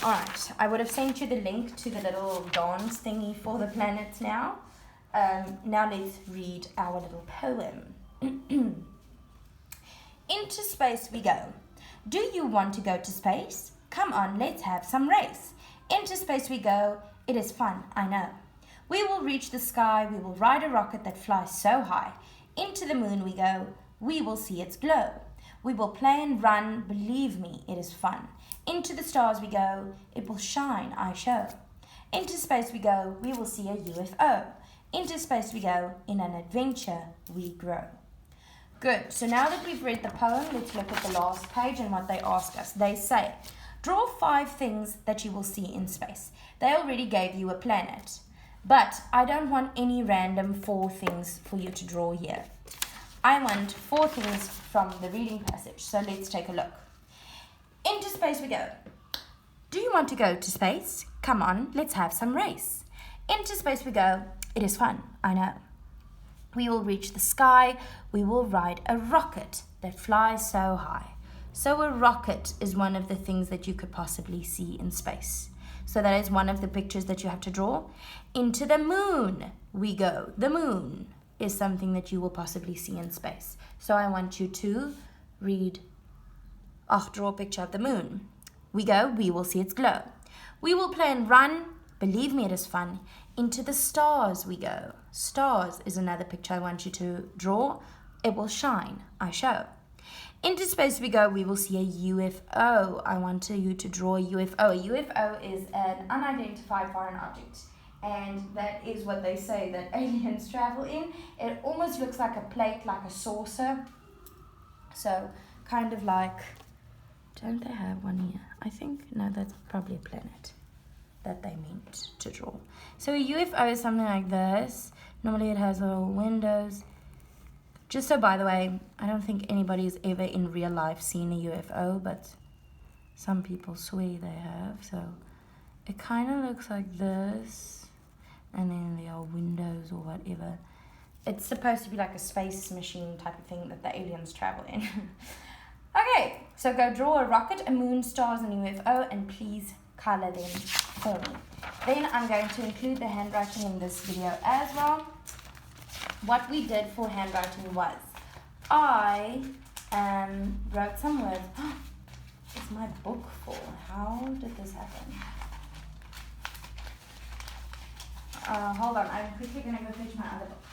Alright, I would have sent you the link to the little dance thingy for the planets now. Now let's read our little poem. Into space we go. Do you want to go to space? Come on, let's have some race. Into space we go. It is fun, I know. We will reach the sky. We will ride a rocket that flies so high. Into the moon we go. We will see its glow. We will play and run. Believe me, it is fun. Into the stars we go. It will shine, I show. Into space we go. We will see a UFO. Into space we go. In an adventure we grow. Good. So now that we've read the poem, let's look at the last page and what they ask us. They say, draw 5 things that you will see in space. They already gave you a planet. But I don't want any random 4 things for you to draw here. I want 4 things from the reading passage. So let's take a look. Into space we go. Do you want to go to space? Come on, let's have some race. Into space we go. It is fun, I know. We will reach the sky. We will ride a rocket that flies so high. So a rocket is one of the things that you could possibly see in space. So that is one of the pictures that you have to draw. Into the moon we go. The moon is something that you will possibly see in space. So I want you to draw a picture of the moon. We go, we will see its glow. We will play and run. Believe me, it is fun. Into the stars we go. Stars is another picture I want you to draw. It will shine, I show. Into space we go, we will see a UFO. I want you to draw a UFO. A UFO is an unidentified foreign object. And that is what they say that aliens travel in. It almost looks like a plate, like a saucer. So, kind of like, don't they have one here? I think, no, that's probably a planet that they meant to draw. So a UFO is something like this. Normally it has little windows. Just so by the way, I don't think anybody's ever in real life seen a UFO, but some people swear they have. So it kind of looks like this, and then there are windows or whatever. It's supposed to be like a space machine type of thing that the aliens travel in. Okay, so go draw a rocket, a moon, stars, and UFO, and please color them for me. Then I'm going to include the handwriting in this video as well. What we did for handwriting was I wrote some words. It's my book full. How did this happen? Hold on, I'm quickly going to go fetch my other book.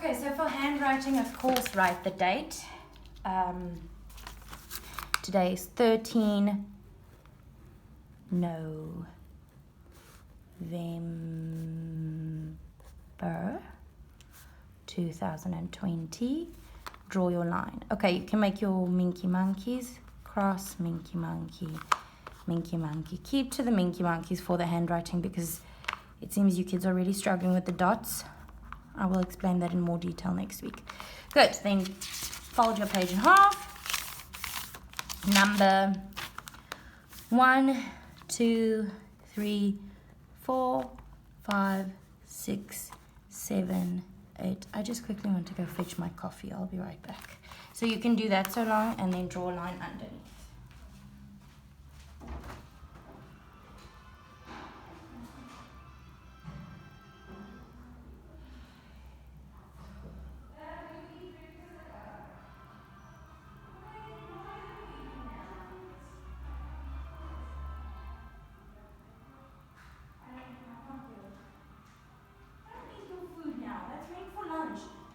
Okay, so for handwriting, of course, write the date. Today is 13 November 2020. Draw your line. Okay, you can make your minky monkeys. Cross, minky monkey, minky monkey. Keep to the minky monkeys for the handwriting because it seems you kids are really struggling with the dots. I will explain that in more detail next week. Good, then fold your page in half. Number 1, 2, 3, 4, 5, 6, 7, 8. I just quickly want to go fetch my coffee. I'll be right back. So you can do that so long and then draw a line underneath.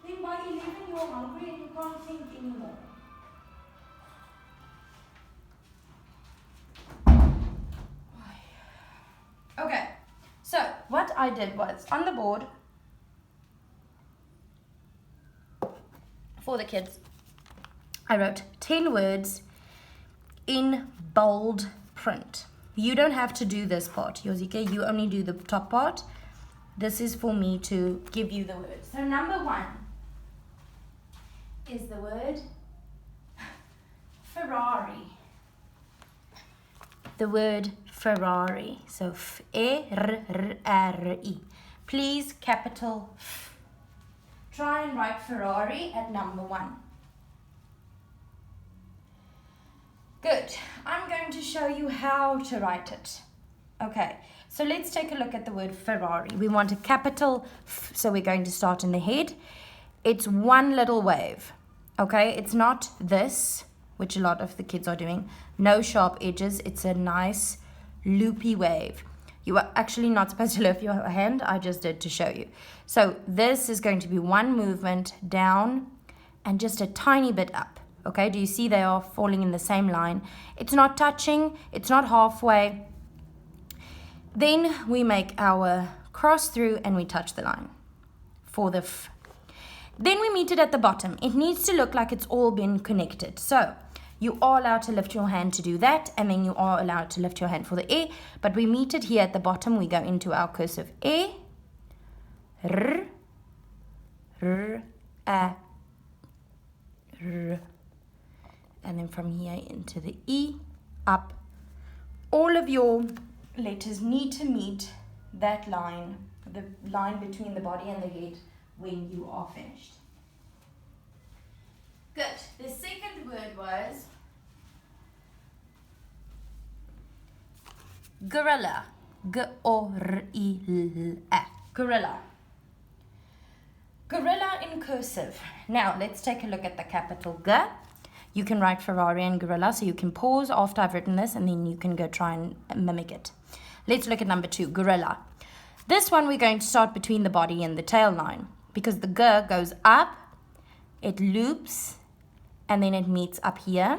Then by 11 you're hungry and you can't think anymore. Okay, so what I did was on the board for the kids, I wrote 10 words in bold print. You don't have to do this part, Yozike. You only do the top part. This is for me to give you the word. So number 1 is the word Ferrari. The word Ferrari. So F-E-R-R-I. Please capital F. Try and write Ferrari at number 1. Good. I'm going to show you how to write it. Okay, so let's take a look at the word Ferrari. We want a capital F, so we're going to start in the head. It's one little wave. Okay, it's not this, which a lot of the kids are doing. No sharp edges. It's a nice loopy wave. You are actually not supposed to lift your hand. I just did to show you. So this is going to be one movement down and just a tiny bit up. Okay, do you see they are falling in the same line? It's not touching. It's not halfway. Then we make our cross through and we touch the line for the F. Then we meet it at the bottom. It needs to look like it's all been connected. So you are allowed to lift your hand to do that, and then you are allowed to lift your hand for the E, but we meet it here at the bottom. We go into our cursive E, R, R, A, R, and then from here into the E, up. All of your letters need to meet that line, the line between the body and the head, when you are finished. Good. The second word was gorilla. G-O-R-I-L-A. Gorilla. Gorilla in cursive. Now, let's take a look at the capital G. You can write Ferrari and gorilla, so you can pause after I've written this, and then you can go try and mimic it. Let's look at number 2, gorilla. This one we're going to start between the body and the tail line, because the G goes up, it loops, and then it meets up here,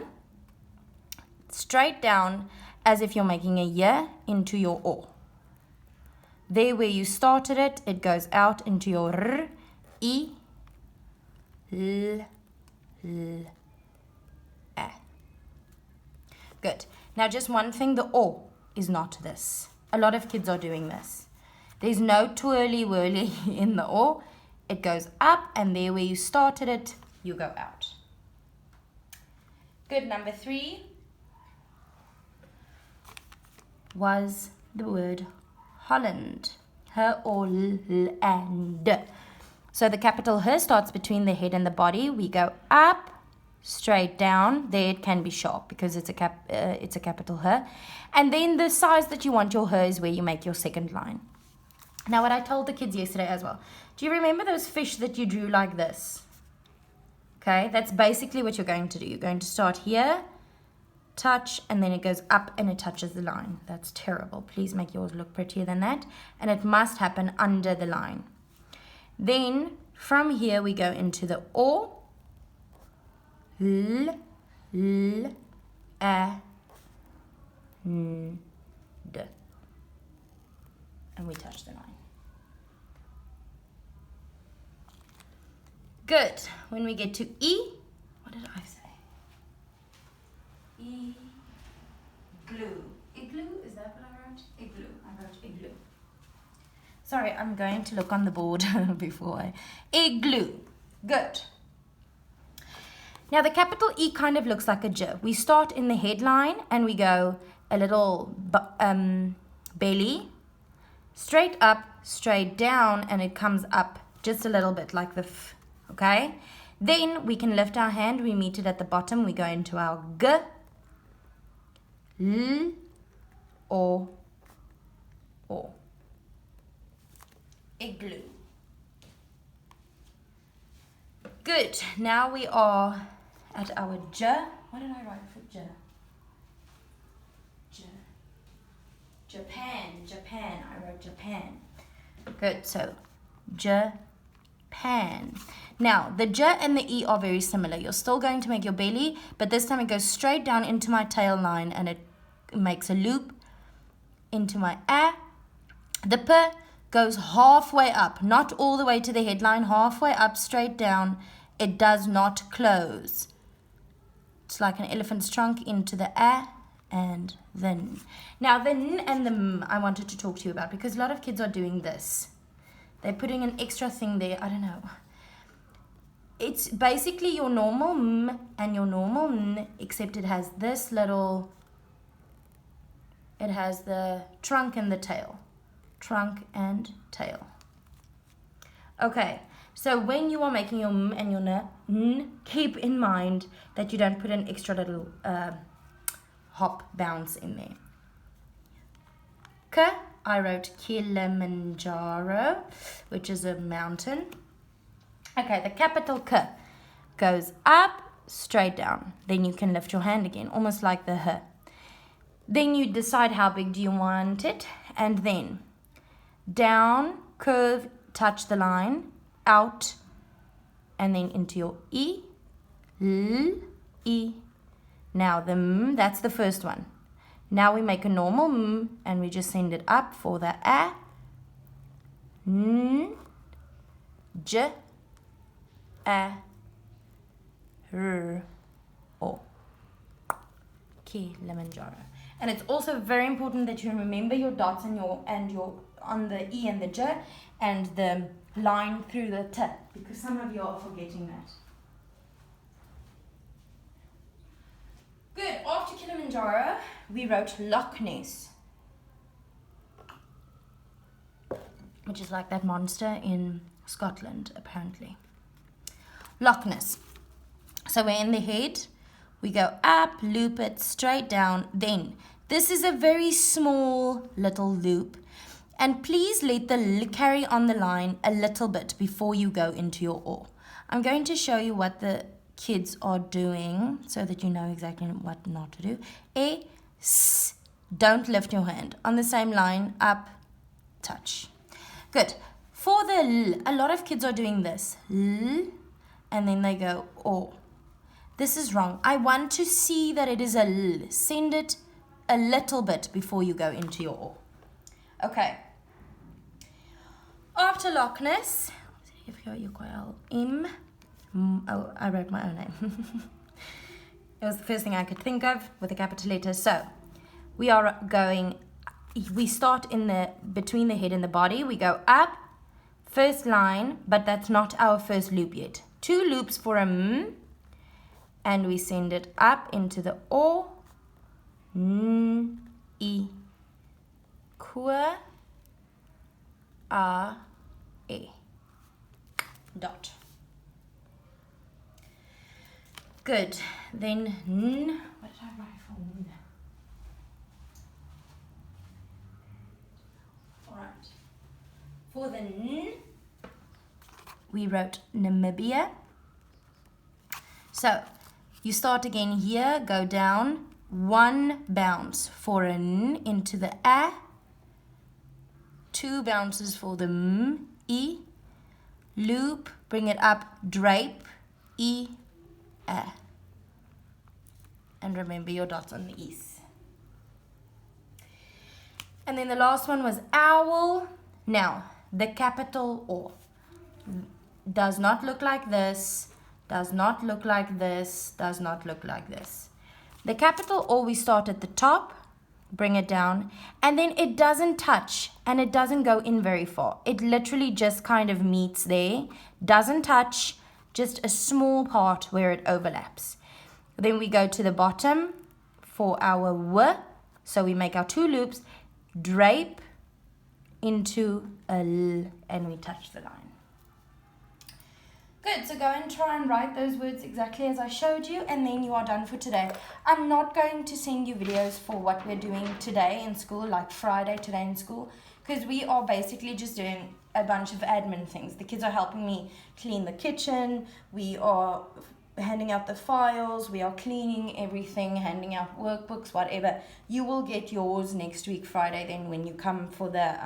straight down, as if you're making a Y into your O. There where you started it, it goes out into your R, I, L, L, A. Good. Now just one thing, the O is not this. A lot of kids are doing this. There's no twirly-whirly in the O. It goes up, and there where you started it, you go out. Good. Number 3 was the word Holland. H-O-L-L-A-N-D. So the capital H starts between the head and the body. We go up, straight down. There it can be sharp because it's a capital H. And then the size that you want your H is where you make your second line. Now, what I told the kids yesterday as well. Do you remember those fish that you drew like this? Okay, that's basically what you're going to do. You're going to start here, touch, and then it goes up and it touches the line. That's terrible. Please make yours look prettier than that. And it must happen under the line. Then, from here, we go into the O, L, L, A, N, D. And we touch the line. Good. When we get to E, what did I say? E, glue. Igloo, is that what I wrote? Igloo. I wrote igloo. Sorry, I'm going to look on the board before I... Igloo. Good. Now the capital E kind of looks like a J. We start in the headline and we go a little belly, straight up, straight down, and it comes up just a little bit like the F. Okay, then we can lift our hand, we meet it at the bottom, we go into our G, L, O. Igloo. Good, now we are at our J. What did I write for J? Japan, I wrote Japan. Good, so Japan. Now, the J and the E are very similar. You're still going to make your belly, but this time it goes straight down into my tail line and it makes a loop into my A. The P goes halfway up, not all the way to the headline, halfway up, straight down. It does not close. It's like an elephant's trunk into the A, and the n. Now the n and the m I wanted to talk to you about because a lot of kids are doing this. They're putting an extra thing there. I don't know. It's basically your normal m and your normal n, except it has this little, it has the trunk and the tail. Trunk and tail. Okay, so when you are making your m and your n, keep in mind that you don't put an extra little hop bounce in there. K, I wrote Kilimanjaro, which is a mountain. Okay, the capital K goes up, straight down. Then you can lift your hand again, almost like the H. Then you decide how big do you want it, and then down, curve, touch the line, out, and then into your E, L, E. Now the M, that's the first one. Now we make a normal M, and we just send it up for the A, N, J, A, R, O. Kilimanjaro. And it's also very important that you remember your dots and your on the E and the J and the line through the T, because some of you are forgetting that. Good. After Kilimanjaro, we wrote Loch Ness, which is like that monster in Scotland, apparently. Loch Ness. So we're in the head. We go up, loop it, straight down. Then, this is a very small little loop. And please let the L carry on the line a little bit before you go into your O. I'm going to show you what the kids are doing so that you know exactly what not to do. A, S. Don't lift your hand. On the same line, up, touch. Good. For the L, a lot of kids are doing this. L, and then they go O. This is wrong. I want to see that it is a L. Send it a little bit before you go into your O. Okay. After Loch Ness, M. Oh, I wrote my own name. It was the first thing I could think of with a capital letter. So, we start in between the head and the body. We go up, first line, but that's not our first loop yet. 2 loops for a M, and we send it up into the O, N, E, Q, A, E. Dot. Good. Then N. What did I write for N? Alright. For the N, we wrote Namibia. So, you start again here, go down, 1 bounce for an N into the A, 2 bounces for the M, E, loop, bring it up, drape, E, A. And remember your dots on the E's. And then the last one was owl. Now, the capital O does not look like this, does not look like this, does not look like this. The capital O, we start at the top, bring it down, and then it doesn't touch and it doesn't go in very far. It literally just kind of meets there, doesn't touch, just a small part where it overlaps. Then we go to the bottom for our W, so we make our 2 loops, drape into a L, and we touch the line. Good, so go and try and write those words exactly as I showed you, and then you are done for today. I'm not going to send you videos for what we're doing today in school, like Friday today in school, because we are basically just doing a bunch of admin things. The kids are helping me clean the kitchen, we are handing out the files, we are cleaning everything, handing out workbooks, whatever. You will get yours next week, Friday, then when you come for the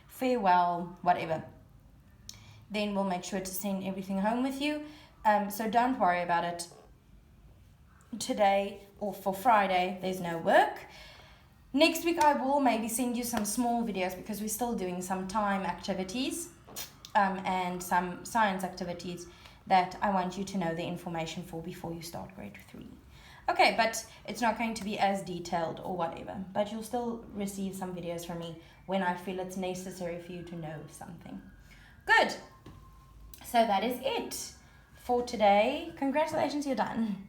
farewell, whatever. Then we'll make sure to send everything home with you. So don't worry about it. Today or for Friday, there's no work. Next week I will maybe send you some small videos because we're still doing some time activities and some science activities that I want you to know the information for before you start grade 3. Okay, but it's not going to be as detailed or whatever. But you'll still receive some videos from me when I feel it's necessary for you to know something. Good. So that is it for today. Congratulations, you're done.